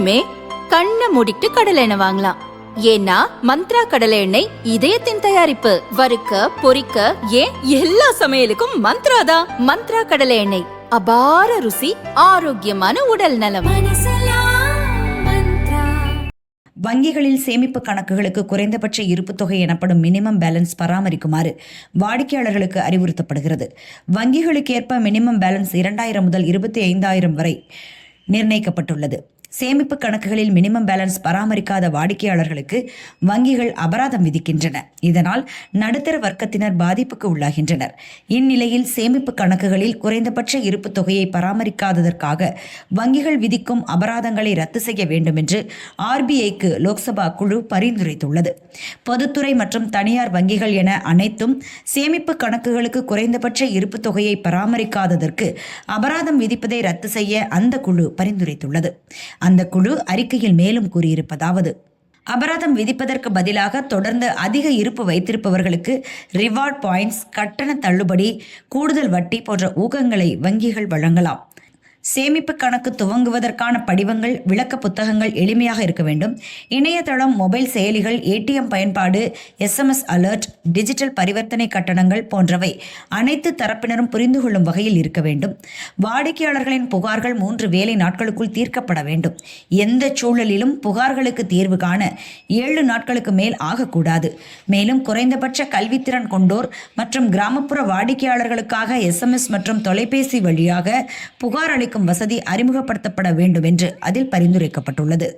இனிமே கண்ணை மூடிட்டு கடலை எண்ணெய் வாங்கலாம். ஏன்னா மந்த்ரா கடலை எண்ணெய் இதயத்தின் தயாரிப்பு. வறுக்க பொரிக்க ஏன் எல்லா சமையலுக்கும் மந்த்ரா தான். மந்த்ரா கடலை எண்ணெய், அபார ருசி, ஆரோக்கியமான உடல் நலம். வங்கிகளில் சேமிப்பு கணக்குகளுக்கு குறைந்தபட்ச இருப்பு தொகை எனப்படும் மினிமம் பேலன்ஸ் பராமரிக்குமாறு வாடிக்கையாளர்களுக்கு அறிவுறுத்தப்படுகிறது. வங்கிகளுக்கு ஏற்ப மினிமம் பேலன்ஸ் 2000 முதல் 25,000 வரை நிர்ணயிக்கப்பட்டுள்ளது. சேமிப்பு கணக்குகளில் மினிமம் பேலன்ஸ் பராமரிக்காத வாடிக்கையாளர்களுக்கு வங்கிகள் அபராதம் விதிக்கின்றன. இதனால் நடுத்தர வர்க்கத்தினர் பாதிப்புக்கு உள்ளாகின்றனர். இந்நிலையில் சேமிப்பு கணக்குகளில் குறைந்தபட்ச இருப்பு தொகையை பராமரிக்காததற்காக வங்கிகள் விதிக்கும் அபராதங்களை ரத்து செய்ய வேண்டும் என்று RBIக்கு லோக்சபா குழு பரிந்துரைத்துள்ளது. பொதுத்துறை மற்றும் தனியார் வங்கிகள் என அனைத்தும் சேமிப்பு கணக்குகளுக்கு குறைந்தபட்ச இருப்பு தொகையை பராமரிக்காததற்கு அபராதம் விதிப்பதை ரத்து செய்ய அந்த குழு பரிந்துரைத்துள்ளது. அந்த குழு அறிக்கையில் மேலும் கூறியிருப்பதாவது: அபராதம் விதிப்பதற்கு பதிலாக தொடர்ந்து அதிக இருப்பு வைத்திருப்பவர்களுக்கு ரிவார்ட் பாயிண்ட்ஸ், கட்டண தள்ளுபடி, கூடுதல் வட்டி போன்ற ஊக்கங்களை வங்கிகள் வழங்கலாம். சேமிப்பு கணக்கு துவங்குவதற்கான படிவங்கள், விளக்க புத்தகங்கள் எளிமையாக இருக்க வேண்டும். இணையதளம், மொபைல் செயலிகள், ATM பயன்பாடு, SMS அலர்ட், டிஜிட்டல் பரிவர்த்தனை கட்டணங்கள் போன்றவை அனைத்து தரப்பினரும் புரிந்து கொள்ளும் வகையில் இருக்க வேண்டும். வாடிக்கையாளர்களின் புகார்கள் 3 வேலை நாட்களுக்குள் தீர்க்கப்பட வேண்டும். எந்த சூழலிலும் புகார்களுக்கு தீர்வு காண 7 நாட்களுக்கு மேல் ஆகக்கூடாது. மேலும் குறைந்தபட்ச கல்வித்திறன் கொண்டோர் மற்றும் கிராமப்புற வாடிக்கையாளர்களுக்காக SMS மற்றும் தொலைபேசி வழியாக புகார் அளிக்கும் வசதி அறிமுகப்படுத்தப்பட வேண்டும் என்று அதில் பரிந்துரைக்கப்பட்டுள்ளது.